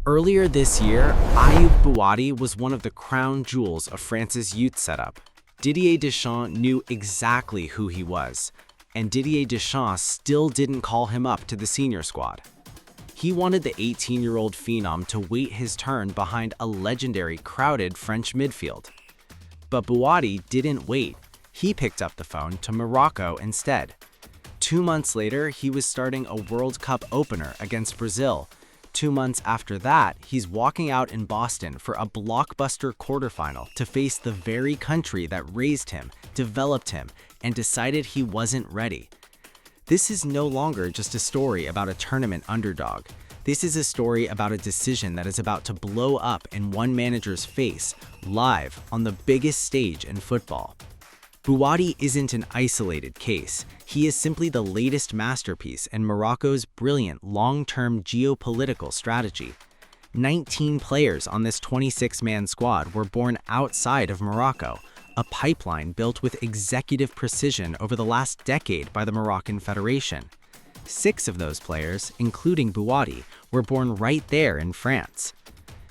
Earlier this year, Ayub Bouadi was one of the crown jewels of France's youth setup. Didier Deschamps knew exactly who he was, and Didier Deschamps still didn't call him up to the senior squad. He wanted the 18-year-old phenom to wait his turn behind a legendary crowded French midfield. But Bouadi didn't wait. He picked up the phone to Morocco instead. 2 months later, he was starting a World Cup opener against Brazil. 2 months after that, he's walking out in Boston for a blockbuster quarterfinal to face the very country that raised him, developed him, and decided he wasn't ready. This is no longer just a story about a tournament underdog. This is a story about a decision that is about to blow up in one manager's face, live on the biggest stage in football. Bouadi isn't an isolated case. He is simply the latest masterpiece in Morocco's brilliant long-term geopolitical strategy. 19 players on this 26-man squad were born outside of Morocco, a pipeline built with executive precision over the last decade by the Moroccan Federation. 6 of those players, including Bouadi, were born right there in France.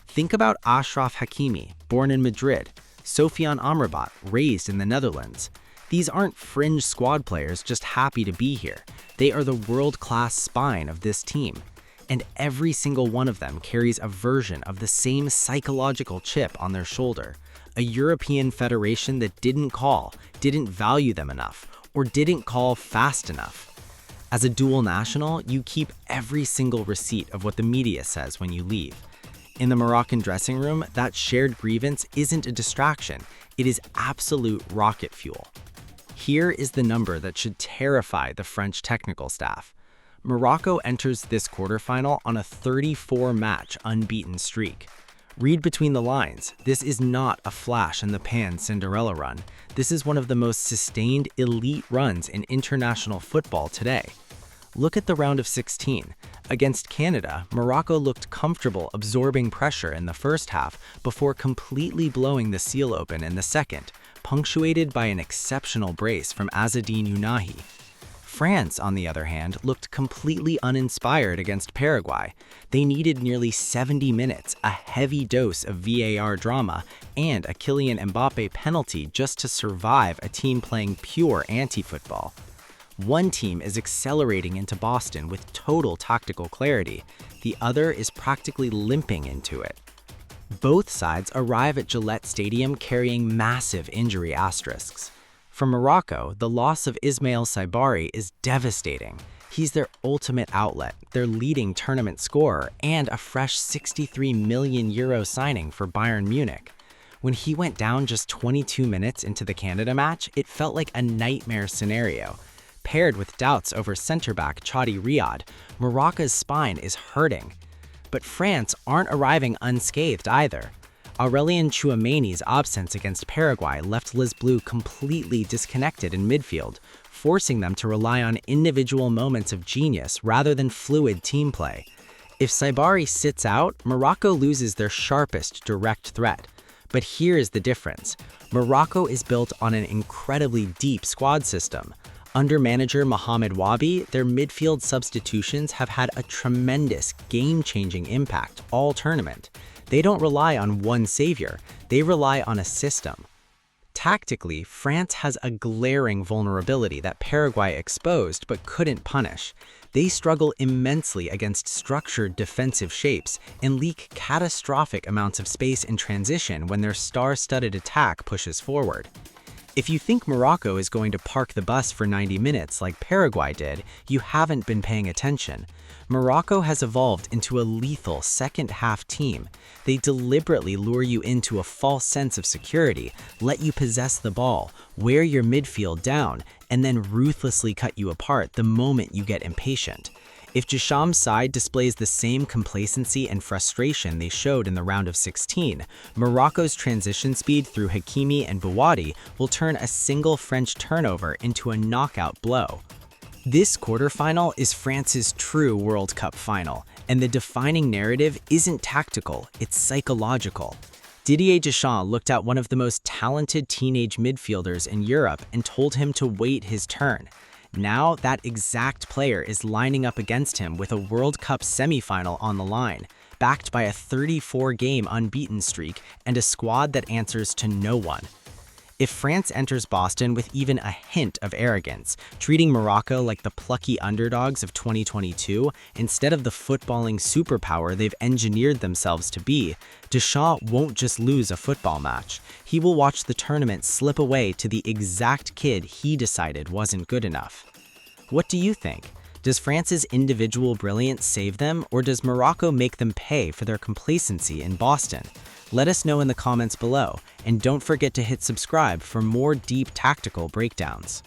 Think about Achraf Hakimi, born in Madrid, Sofiane Amrabat, raised in the Netherlands. These aren't fringe squad players just happy to be here. They are the world-class spine of this team. And every single one of them carries a version of the same psychological chip on their shoulder. A European federation that didn't call, didn't value them enough, or didn't call fast enough. As a dual national, you keep every single receipt of what the media says when you leave. In the Moroccan dressing room, that shared grievance isn't a distraction, it is absolute rocket fuel. Here is the number that should terrify the French technical staff. Morocco enters this quarterfinal on a 34-match unbeaten streak. Read between the lines, this is not a flash-in-the-pan Cinderella run. This is one of the most sustained elite runs in international football today. Look at the round of 16. Against Canada, Morocco looked comfortable absorbing pressure in the first half before completely blowing the seal open in the second, punctuated by an exceptional brace from Azzedine Ounahi. France, on the other hand, looked completely uninspired against Paraguay. They needed nearly 70 minutes, a heavy dose of VAR drama, and a Kylian Mbappe penalty just to survive a team playing pure anti-football. One team is accelerating into Boston with total tactical clarity. The other is practically limping into it. Both sides arrive at Gillette Stadium carrying massive injury asterisks. For Morocco, the loss of Ismail Saibari is devastating. He's their ultimate outlet, their leading tournament scorer, and a fresh €63 million signing for Bayern Munich. When he went down just 22 minutes into the Canada match, it felt like a nightmare scenario. Paired with doubts over center-back Chadi Riyad, Morocco's spine is hurting. But France aren't arriving unscathed either. Aurelien Tchouameni's absence against Paraguay left Les Bleus completely disconnected in midfield, forcing them to rely on individual moments of genius rather than fluid team play. If Saibari sits out, Morocco loses their sharpest direct threat. But here is the difference. Morocco is built on an incredibly deep squad system. Under manager Mohamed Wabi, their midfield substitutions have had a tremendous, game-changing impact all tournament. They don't rely on one savior, they rely on a system. Tactically, France has a glaring vulnerability that Paraguay exposed but couldn't punish. They struggle immensely against structured defensive shapes and leak catastrophic amounts of space in transition when their star-studded attack pushes forward. If you think Morocco is going to park the bus for 90 minutes like Paraguay did, you haven't been paying attention. Morocco has evolved into a lethal second-half team. They deliberately lure you into a false sense of security, let you possess the ball, wear your midfield down, and then ruthlessly cut you apart the moment you get impatient. If Deschamps' side displays the same complacency and frustration they showed in the round of 16, Morocco's transition speed through Hakimi and Bouadi will turn a single French turnover into a knockout blow. This quarterfinal is France's true World Cup final, and the defining narrative isn't tactical, it's psychological. Didier Deschamps looked at one of the most talented teenage midfielders in Europe and told him to wait his turn. Now, that exact player is lining up against him with a World Cup semifinal on the line. backed by a 34-game unbeaten streak and a squad that answers to no one. If France enters Boston with even a hint of arrogance, treating Morocco like the plucky underdogs of 2022 instead of the footballing superpower they've engineered themselves to be, Deschamps won't just lose a football match. He will watch the tournament slip away to the exact kid he decided wasn't good enough. What do you think? Does France's individual brilliance save them, or does Morocco make them pay for their complacency in Boston? Let us know in the comments below, and don't forget to hit subscribe for more deep tactical breakdowns.